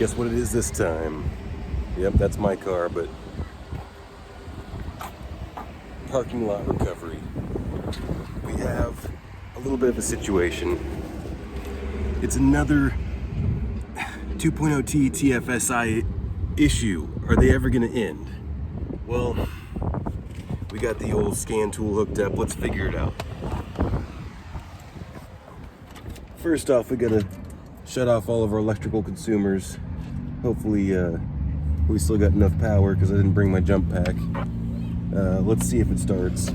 Guess what it is this time? Yep, that's my car, but parking lot recovery. We have a little bit of a situation. It's another 2.0T TFSI issue. Are they ever gonna end? Well, we got the old scan tool hooked up. Let's figure it out. First off, we gotta shut off all of our electrical consumers. Hopefully, we still got enough power because I didn't bring my jump pack. Let's see if it starts.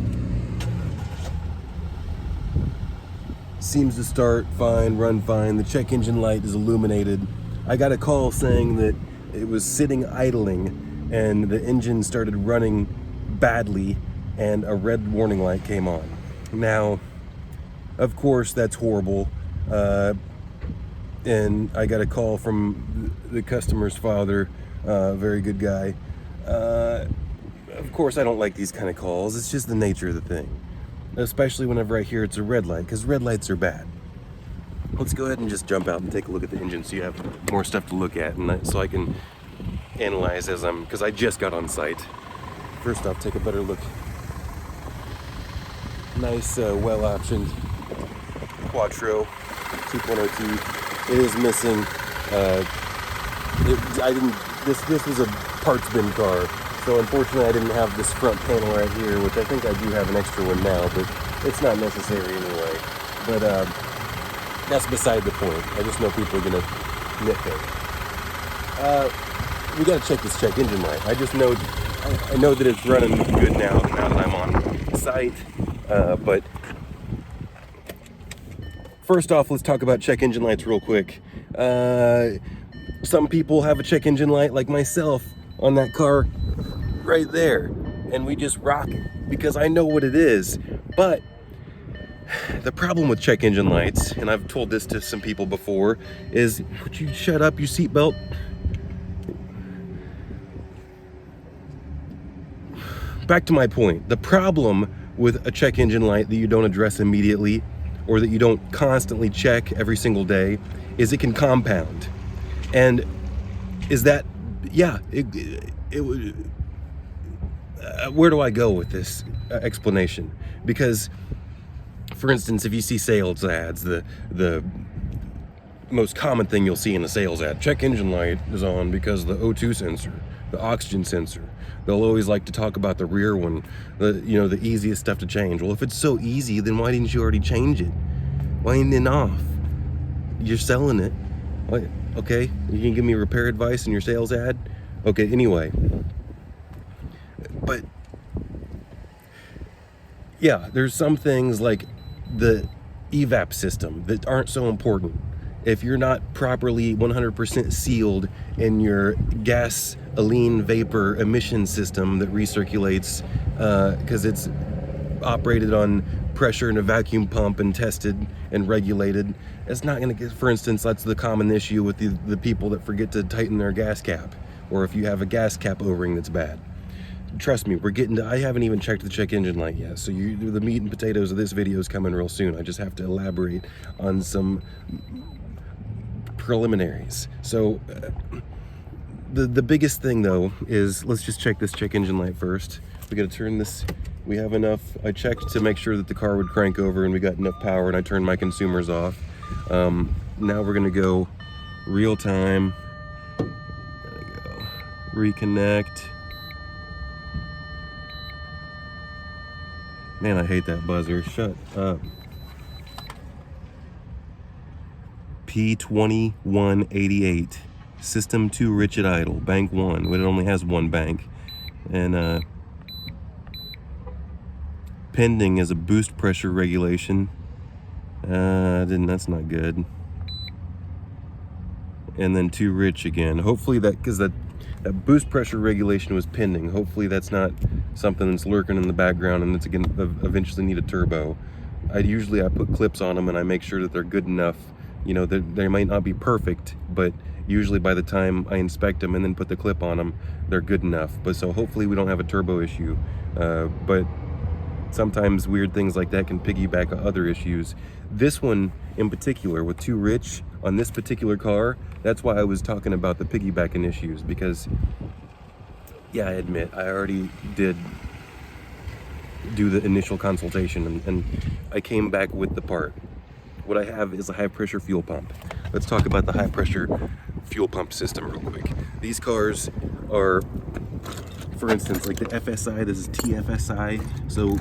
Seems to start fine, run fine. The check engine light is illuminated. I got a call saying that it was sitting idling and the engine started running badly and a red warning light came on. Now, of course, that's horrible. And I got a call from the customer's father, very good guy. Of course, I don't like these kind of calls. It's just the nature of the thing. Especially whenever I hear it's a red light, because red lights are bad. Let's go ahead and just jump out and take a look at the engine so you have more stuff to look at, and so I can analyze as because I just got on site. First off, take a better look. Nice, well-optioned Quattro 2.0T. It is missing. This was a parts bin car, so unfortunately I didn't have this front panel right here, which I think I do have an extra one now, but it's not necessary anyway. But that's beside the point. I just know people are gonna nitpick. We gotta check this check engine light. I just know, I know that it's running good now that I'm on site, but first off, let's talk about check engine lights real quick. Some people have a check engine light like myself on that car right there, and we just rock it because I know what it is. But the problem with check engine lights, and I've told this to some people before, is would you shut up, you seatbelt? Back to my point. The problem with a check engine light that you don't address immediately, or that you don't constantly check every single day, is it can compound. And is that, yeah, it would, where do I go with this explanation? Because, for instance, if you see sales ads, the most common thing you'll see in a sales ad, check engine light is on because the O2 sensor, the oxygen sensor. They'll always like to talk about the rear one, the easiest stuff to change. Well, if it's so easy, then why didn't you already change it? Why ain't it off? You're selling it. Okay, you can give me repair advice in your sales ad? Okay, anyway. But, yeah, there's some things like the evap system that aren't so important. If you're not properly 100% sealed in your gasoline vapor emission system that recirculates, because it's operated on pressure in a vacuum pump and tested and regulated, it's not going to get, for instance, that's the common issue with the people that forget to tighten their gas cap, or if you have a gas cap O-ring that's bad. Trust me, we're getting to, I haven't even checked the check engine light yet, so the meat and potatoes of this video is coming real soon. I just have to elaborate on some preliminaries. So the biggest thing though is, let's just check this check engine light first. We gotta turn this, we have enough, I checked to make sure that the car would crank over and we got enough power, and I turned my consumers off. Now we're gonna go real time. Gotta go reconnect. Man, I hate that buzzer. Shut up. P2188. System 2 rich at idle. Bank 1. But it only has one bank. And pending is a boost pressure regulation. That's not good. And then 2 rich again. Hopefully that, because that boost pressure regulation was pending. Hopefully that's not something that's lurking in the background and it's gonna eventually need a turbo. I put clips on them and I make sure that they're good enough. You know, they might not be perfect, but usually by the time I inspect them and then put the clip on them, they're good enough. But so hopefully we don't have a turbo issue. But sometimes weird things like that can piggyback on other issues. This one in particular with 2 rich, on this particular car, that's why I was talking about the piggybacking issues, because yeah, I admit I already did do the initial consultation and I came back with the part. What I have is a high pressure fuel pump. Let's talk about the high pressure fuel pump system real quick. These cars are, for instance, like the FSI, this is TFSI. So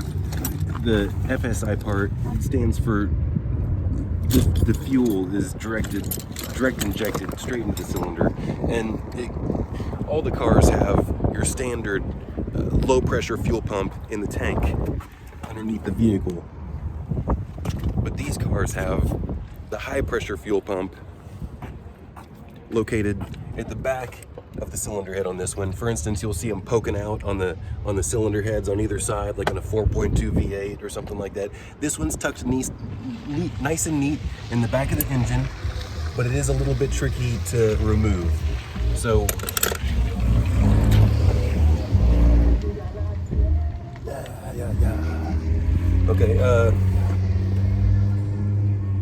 the FSI part stands for the fuel is direct injected straight into the cylinder, and all the cars have your standard low pressure fuel pump in the tank underneath the vehicle. But these cars have the high pressure fuel pump located at the back of the cylinder head on this one. For instance, you'll see them poking out on the cylinder heads on either side, like on a 4.2 V8 or something like that. This one's tucked nice and neat in the back of the engine, but it is a little bit tricky to remove. So okay,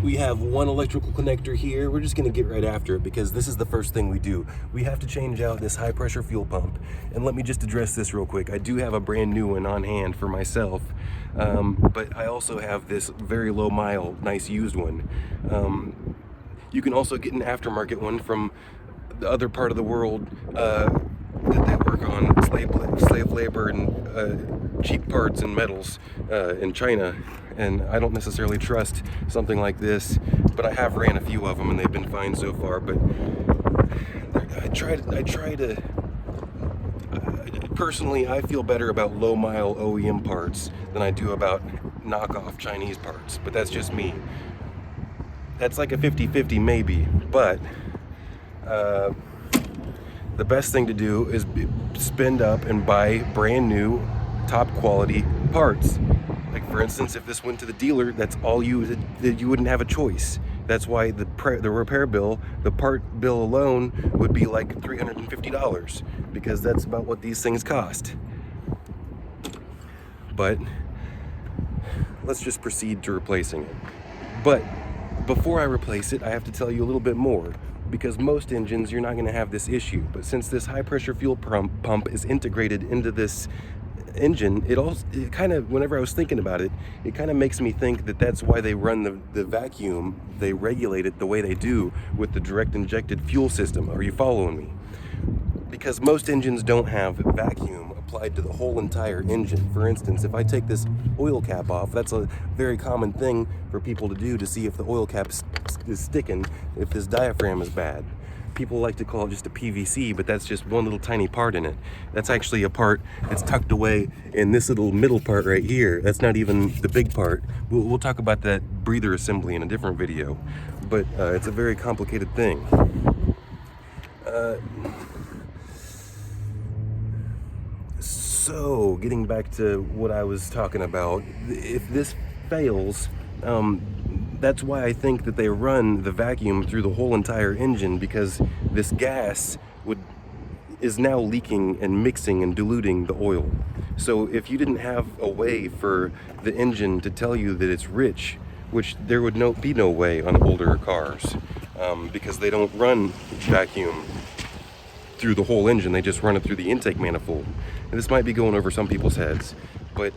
we have one electrical connector here. We're just gonna get right after it because this is the first thing we do. We have to change out this high pressure fuel pump. And let me just address this real quick. I do have a brand new one on hand for myself, but I also have this very low mile, nice used one. You can also get an aftermarket one from the other part of the world that they work on slave labor and cheap parts and metals in China. And I don't necessarily trust something like this, but I have ran a few of them and they've been fine so far. But I try to personally, I feel better about low mile OEM parts than I do about knockoff Chinese parts, but that's just me. That's like a 50-50 maybe, but the best thing to do is spend up and buy brand new top quality parts. Like for instance, if this went to the dealer, that's all you wouldn't have a choice. That's why the repair bill, the part bill alone would be like $350 because that's about what these things cost. But let's just proceed to replacing it. But before I replace it, I have to tell you a little bit more, because most engines you're not going to have this issue. But since this high pressure fuel pump is integrated into this engine, it kind of, whenever I was thinking about it, it kind of makes me think that that's why they run the vacuum, they regulate it the way they do with the direct injected fuel system. Are you following me? Because most engines don't have vacuum applied to the whole entire engine. For instance, if I take this oil cap off, that's a very common thing for people to do to see if the oil cap is sticking, if this diaphragm is bad. People like to call it just a PVC, but that's just one little tiny part in it. That's actually a part that's tucked away in this little middle part right here. That's not even the big part. We'll talk about that breather assembly in a different video, but it's a very complicated thing. So, getting back to what I was talking about, if this fails, that's why I think that they run the vacuum through the whole entire engine, because this gas is now leaking and mixing and diluting the oil. So if you didn't have a way for the engine to tell you that it's rich, which there would be no way on older cars, because they don't run vacuum through the whole engine, they just run it through the intake manifold. And this might be going over some people's heads, but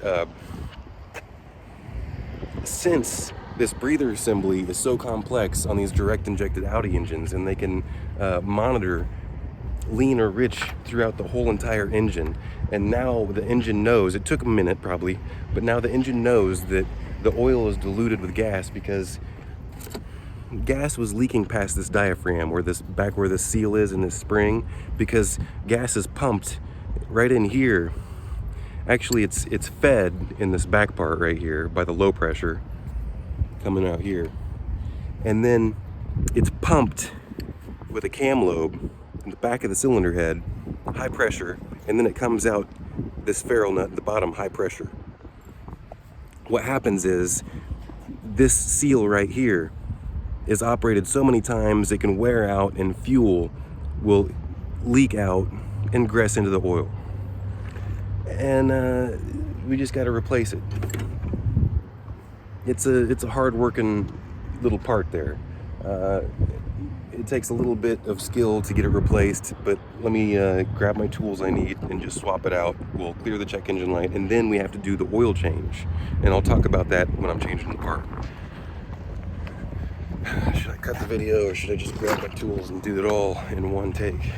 since this breather assembly is so complex on these direct injected Audi engines, and they can monitor lean or rich throughout the whole entire engine, and now the engine knows, it took a minute probably, but now the engine knows that the oil is diluted with gas because gas was leaking past this diaphragm, where this seal is in this spring, because gas is pumped right in here. Actually, it's fed in this back part right here by the low pressure coming out here, and then it's pumped with a cam lobe in the back of the cylinder head, high pressure, and then it comes out this ferrule nut at the bottom, high pressure. What happens is this seal right here is operated so many times it can wear out, and fuel will leak out, ingress into the oil, and we just got to replace it. It's a hard working little part there. it takes a little bit of skill to get it replaced, but let me grab my tools I need and just swap it out. We'll clear the check engine light, and then we have to do the oil change. And I'll talk about that when I'm changing the part. Should I cut the video, or should I just grab my tools and do it all in one take?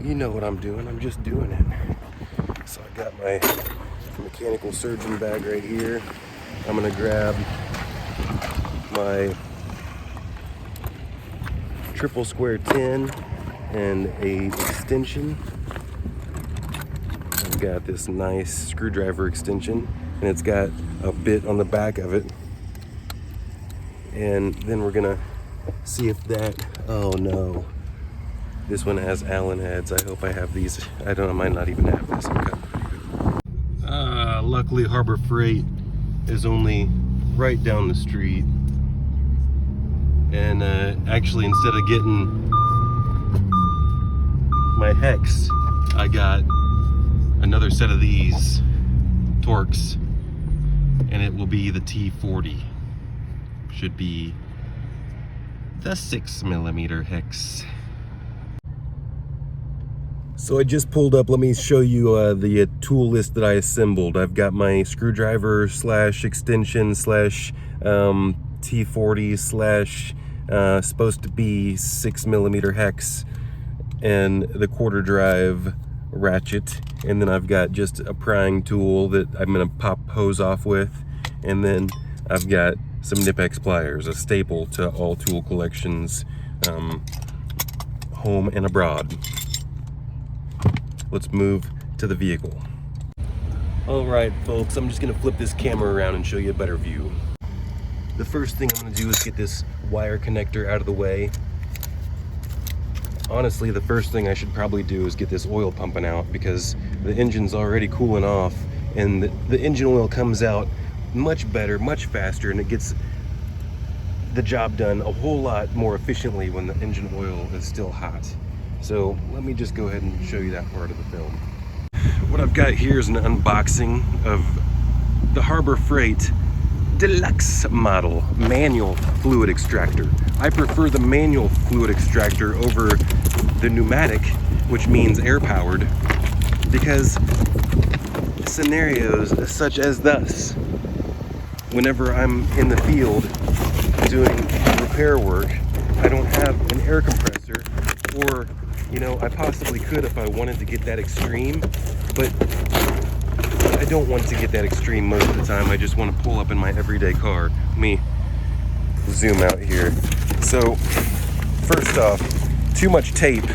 You know what I'm doing, I'm just doing it. So I got my mechanical surgeon bag right here. I'm gonna grab my triple square 10 and a extension. I've got this nice screwdriver extension, and it's got a bit on the back of it. And then we're gonna see if that, oh no, this one has Allen heads. I hope I have these. I might not even have this. Luckily Harbor Freight is only right down the street. And actually, instead of getting my hex, I got another set of these Torx, and it will be the T40. Should be the 6mm hex. So I just pulled up, let me show you the tool list that I assembled. I've got my screwdriver slash extension slash T40 slash supposed to be 6mm hex, and the quarter drive ratchet, and then I've got just a prying tool that I'm gonna pop hose off with, and then I've got some Nipex pliers, a staple to all tool collections, home and abroad. Let's move to the vehicle. All right, folks, I'm just gonna flip this camera around and show you a better view. The first thing I'm gonna do is get this wire connector out of the way. Honestly, the first thing I should probably do is get this oil pumping out, because the engine's already cooling off, and the engine oil comes out much better, much faster, and it gets the job done a whole lot more efficiently when the engine oil is still hot. So let me just go ahead and show you that part of the film. What I've got here is an unboxing of the Harbor Freight Deluxe model manual fluid extractor. I prefer the manual fluid extractor over the pneumatic, which means air powered, because scenarios such as thus, whenever I'm in the field doing repair work, I don't have an air compressor, or you know, I possibly could if I wanted to get that extreme, but I don't want to get that extreme most of the time. I just want to pull up in my everyday car. Let me zoom out here. So, first off, too much tape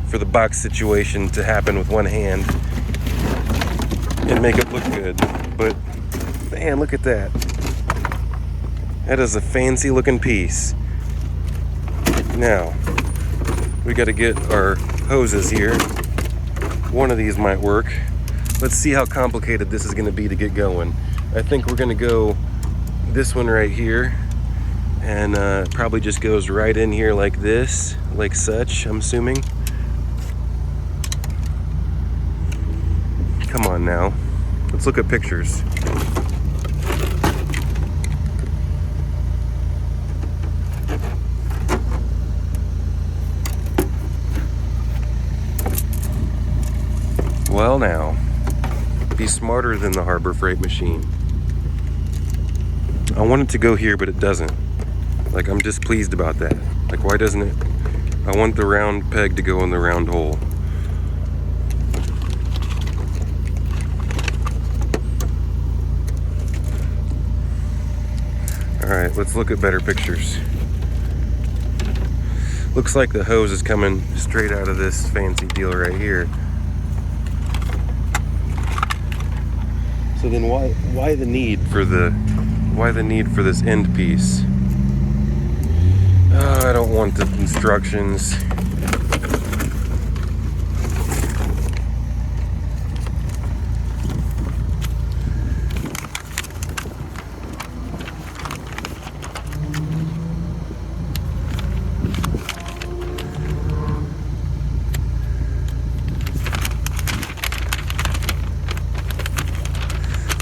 for the box situation to happen with one hand and make it look good. But, man, look at that. That is a fancy looking piece. Now, we got to get our hoses here. One of these might work. Let's see how complicated this is going to be to get going. I think we're going to go this one right here, and probably just goes right in here like this, like such, I'm assuming. Come on now, let's look at pictures. Well now, be smarter than the Harbor Freight machine. I want it to go here, but it doesn't. Like, I'm displeased about that. Like, why doesn't it? I want the round peg to go in the round hole. All right, let's look at better pictures. Looks like the hose is coming straight out of this fancy deal right here. So then why the need for this end piece? I don't want the instructions.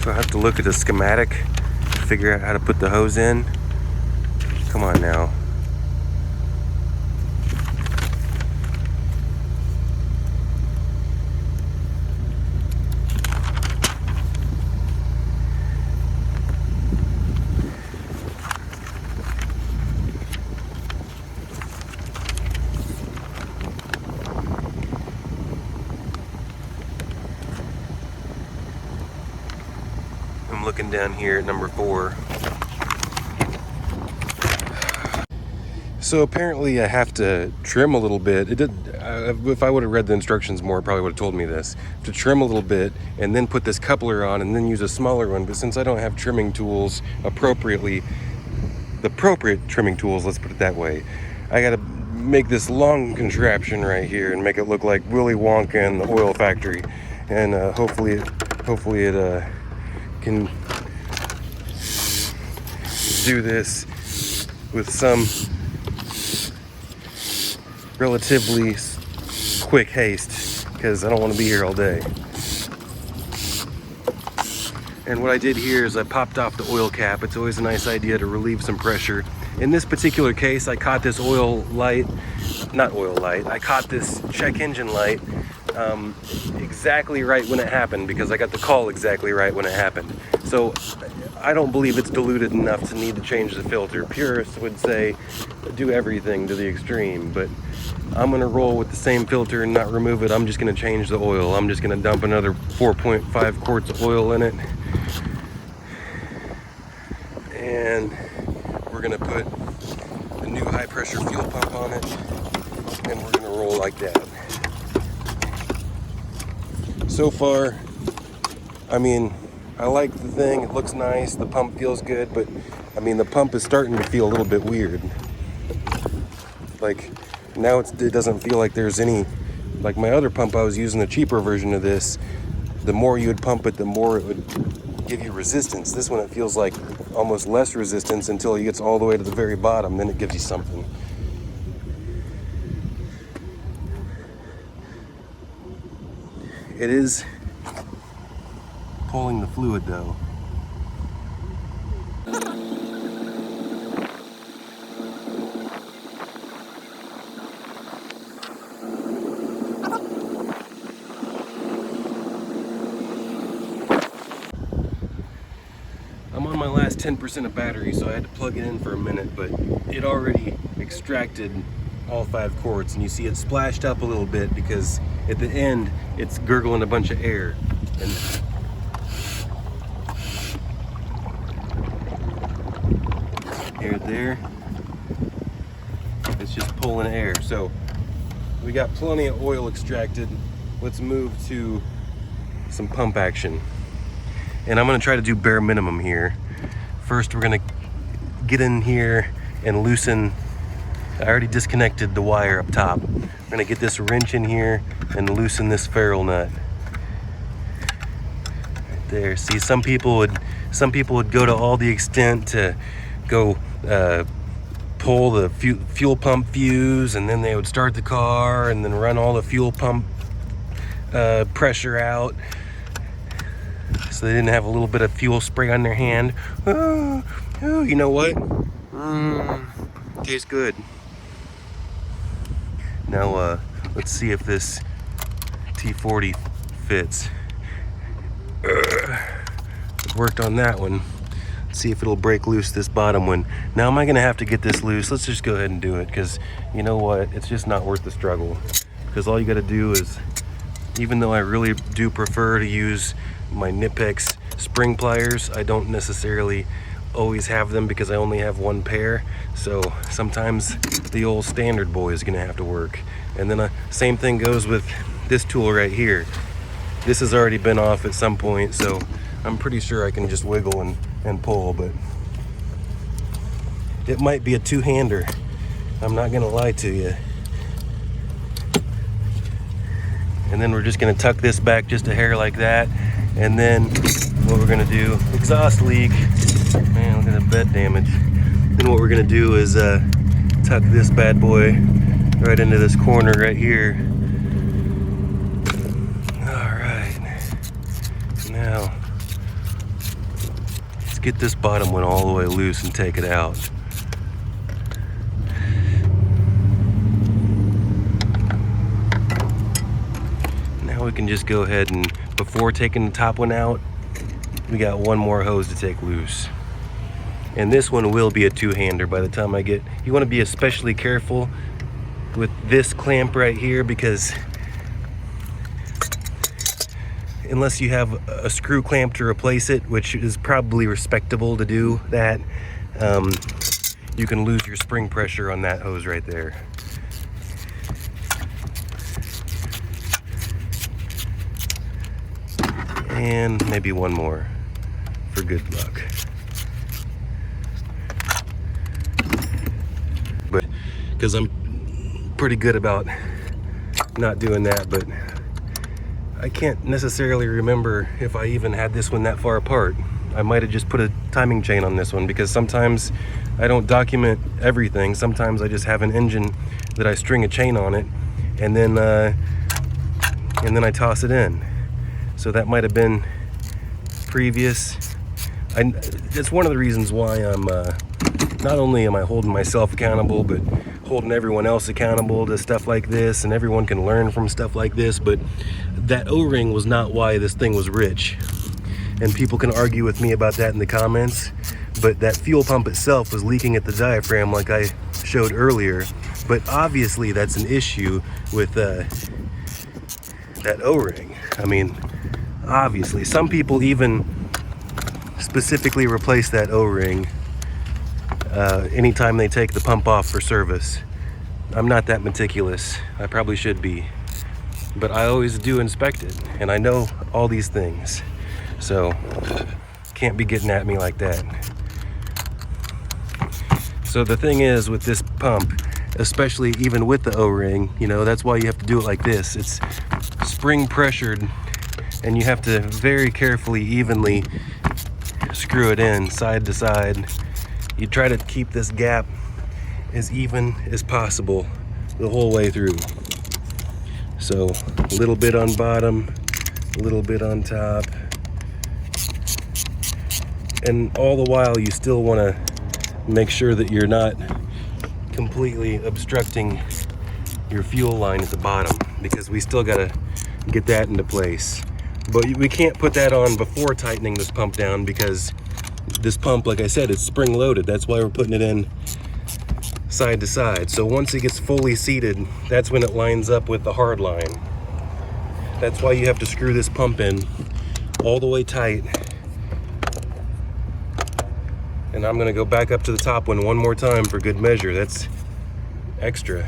So I have to look at the schematic to figure out how to put the hose in. Come on now. I'm looking down here at number 4. So apparently I have to trim a little bit. It did. If I would have read the instructions more, it probably would have told me this. To trim a little bit and then put this coupler on and then use a smaller one. But since I don't have trimming tools appropriately, the appropriate trimming tools, let's put it that way, I gotta make this long contraption right here and make it look like Willy Wonka in the oil factory. And hopefully it can do this with some relatively quick haste, because I don't want to be here all day. And what I did here is I popped off the oil cap. It's always a nice idea to relieve some pressure. In this particular case, I caught this I caught this check engine light exactly right when it happened, because I got the call exactly right when it happened. So I don't believe it's diluted enough to need to change the filter. Purists would say do everything to the extreme, but I'm gonna roll with the same filter and not remove it. I'm just gonna change the oil. I'm just gonna dump another 4.5 quarts of oil in it, and we're gonna put a new high pressure fuel pump on it, and we're gonna roll like that. So far, I mean, I like the thing. It looks nice. The pump feels good, but I mean, the pump is starting to feel a little bit weird. Like now it doesn't feel like there's any, like my other pump I was using, the cheaper version of this, the more you would pump it, the more it would give you resistance. This one, it feels like almost less resistance until it gets all the way to the very bottom, then it gives you something. It is pulling the fluid though. I'm on my last 10% of battery, so I had to plug it in for a minute, but it already extracted all 5 quarts, and you see it splashed up a little bit because at the end it's gurgling a bunch of air. And there, it's just pulling air. So we got plenty of oil extracted. Let's move to some pump action. And I'm gonna try to do bare minimum here. First, we're gonna get in here and loosen. I already disconnected the wire up top. I'm gonna get this wrench in here and loosen this ferrule nut. Right there. See, some people would go to all the extent to go pull the fuel pump fuse, and then they would start the car and then run all the fuel pump pressure out, so they didn't have a little bit of fuel spray on their hand. Oh, you know what? Tastes good. Now let's see if this T40 fits. Worked on that one. Let's see if it'll break loose this bottom one. Now, am I gonna have to get this loose? Let's just go ahead and do it, because you know what? It's just not worth the struggle. Because all you gotta do is, even though I really do prefer to use my Knipex spring pliers, I don't necessarily always have them because I only have one pair. So sometimes the old standard boy is gonna have to work. And then same thing goes with this tool right here. This has already been off at some point, so I'm pretty sure I can just wiggle and pull, but it might be a two-hander. I'm not gonna lie to you. And then we're just gonna tuck this back just a hair like that. And then what we're gonna do, exhaust leak. Man, look at the bed damage. Then what we're gonna do is tuck this bad boy right into this corner right here. All right, now let's get this bottom one all the way loose and take it out. Now we can just go ahead and, before taking the top one out, we got one more hose to take loose. And this one will be a two-hander by the time I get. You want to be especially careful with this clamp right here, because unless you have a screw clamp to replace it, which is probably respectable to do that, you can lose your spring pressure on that hose right there. And maybe one more for good luck. But because I'm pretty good about not doing that, but I can't necessarily remember if I even had this one that far apart. I might have just put a timing chain on this one, because sometimes I don't document everything. Sometimes I just have an engine that I string a chain on it, and then I toss it in. So that might have been previous. It's one of the reasons why I'm not only am I holding myself accountable, but holding everyone else accountable to stuff like this, and everyone can learn from stuff like this. But that O-ring was not why this thing was rich, and people can argue with me about that in the comments, but that fuel pump itself was leaking at the diaphragm like I showed earlier. But obviously that's an issue with that O-ring. I mean, obviously some people even specifically replace that O-ring anytime they take the pump off for service. I'm not that meticulous. I probably should be, but I always do inspect it, and I know all these things, so can't be getting at me like that. So the thing is with this pump, especially even with the O-ring, you know, that's why you have to do it like this. It's spring pressured, and you have to very carefully, evenly screw it in side to side. You try to keep this gap as even as possible the whole way through. So a little bit on bottom, a little bit on top, and all the while you still want to make sure that you're not completely obstructing your fuel line at the bottom, because we still got to get that into place. But we can't put that on before tightening this pump down, because this pump, like I said, it's spring loaded. That's why we're putting it in side to side. So once it gets fully seated, that's when it lines up with the hard line. That's why you have to screw this pump in all the way tight. And I'm gonna go back up to the top one more time for good measure. That's extra.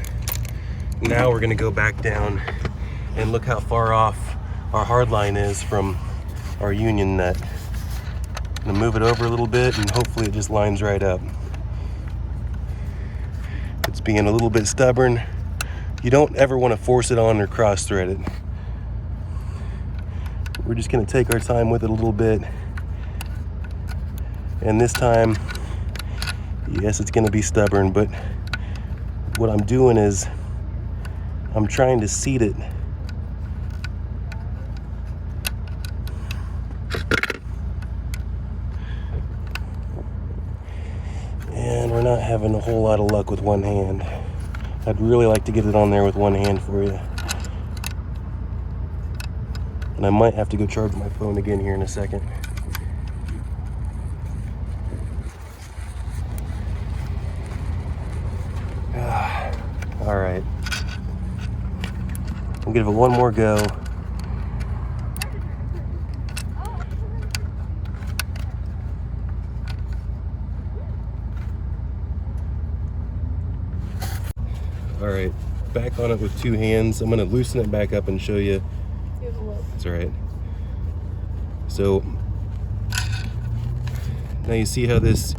Now we're gonna go back down and look how far off our hard line is from our union nut. I'm gonna move it over a little bit, and hopefully it just lines right up. It's being a little bit stubborn. You don't ever want to force it on or cross thread it. We're just gonna take our time with it a little bit. And this time, yes, it's gonna be stubborn, but what I'm doing is I'm trying to seat it and we're not having a whole lot of luck with one hand. I'd really like to get it on there with one hand for you. And I might have to go charge my phone again here in a second. All right, I'll give it one more go. All right, back on it with two hands. I'm gonna loosen it back up and show you. That's all right. So now you see how this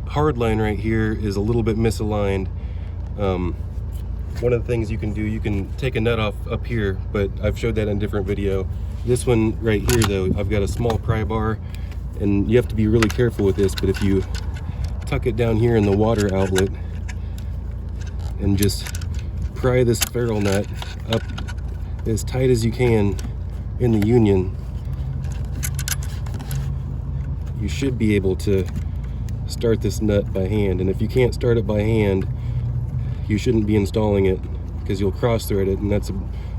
hard line right here is a little bit misaligned. One of the things you can do, you can take a nut off up here, but I've showed that in a different video. This one right here though, I've got a small pry bar, and you have to be really careful with this, but if you tuck it down here in the water outlet and just pry this ferrule nut up as tight as you can in the union, you should be able to start this nut by hand. And if you can't start it by hand, you shouldn't be installing it, because you'll cross thread it, and that's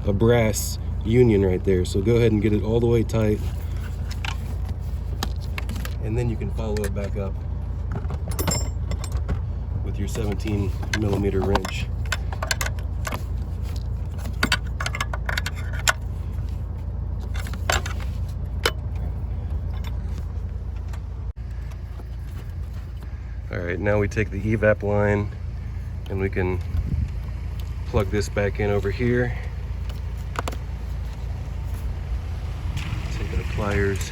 a brass union right there. So go ahead and get it all the way tight, and then you can follow it back up with your 17mm wrench. right, now we take the evap line and we can plug this back in over here. Take our pliers.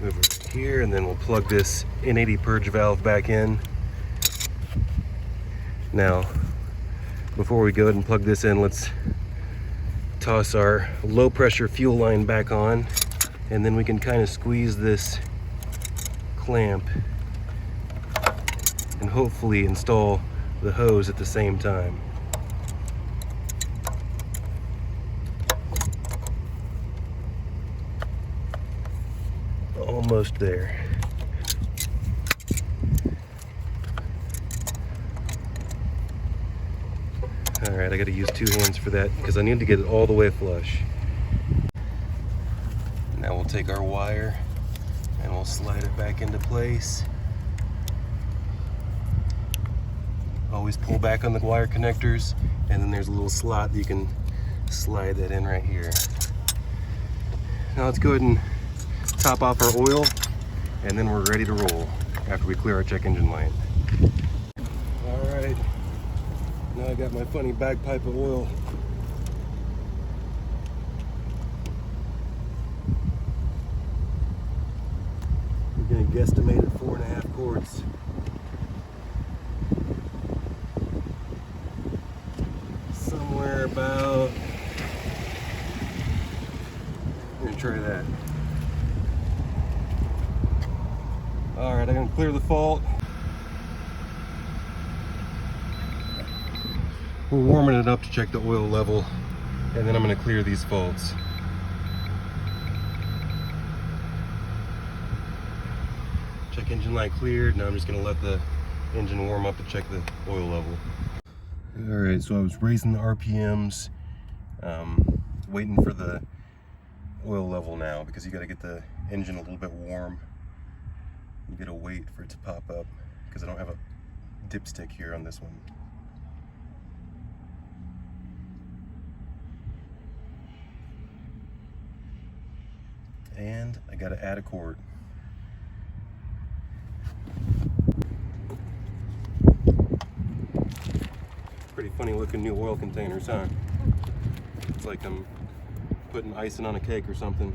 Move it here, and then we'll plug this N80 purge valve back in. Now, before we go ahead and plug this in, let's toss our low pressure fuel line back on, and then we can kind of squeeze this clamp and hopefully install the hose at the same time. Almost there. All right, I got to use two hands for that because I need to get it all the way flush. Now we'll take our wire and we'll slide it back into place. Always pull back on the wire connectors, and then there's a little slot that you can slide that in right here. Now let's go ahead and top off our oil, and then we're ready to roll after we clear our check engine light. All right, now I got my funny bagpipe of oil. We're gonna guesstimate at 4.5 quarts. Somewhere about, I'm gonna try that. All right, I'm gonna clear the fault. We're warming it up to check the oil level, and then I'm gonna clear these faults. Check engine light cleared. Now I'm just gonna let the engine warm up to check the oil level. All right, so I was raising the RPMs, waiting for the oil level now, because you gotta get the engine a little bit warm. You gotta wait for it to pop up, because I don't have a dipstick here on this one. And I gotta add a quart. Pretty funny looking new oil containers, huh? It's like I'm putting icing on a cake or something.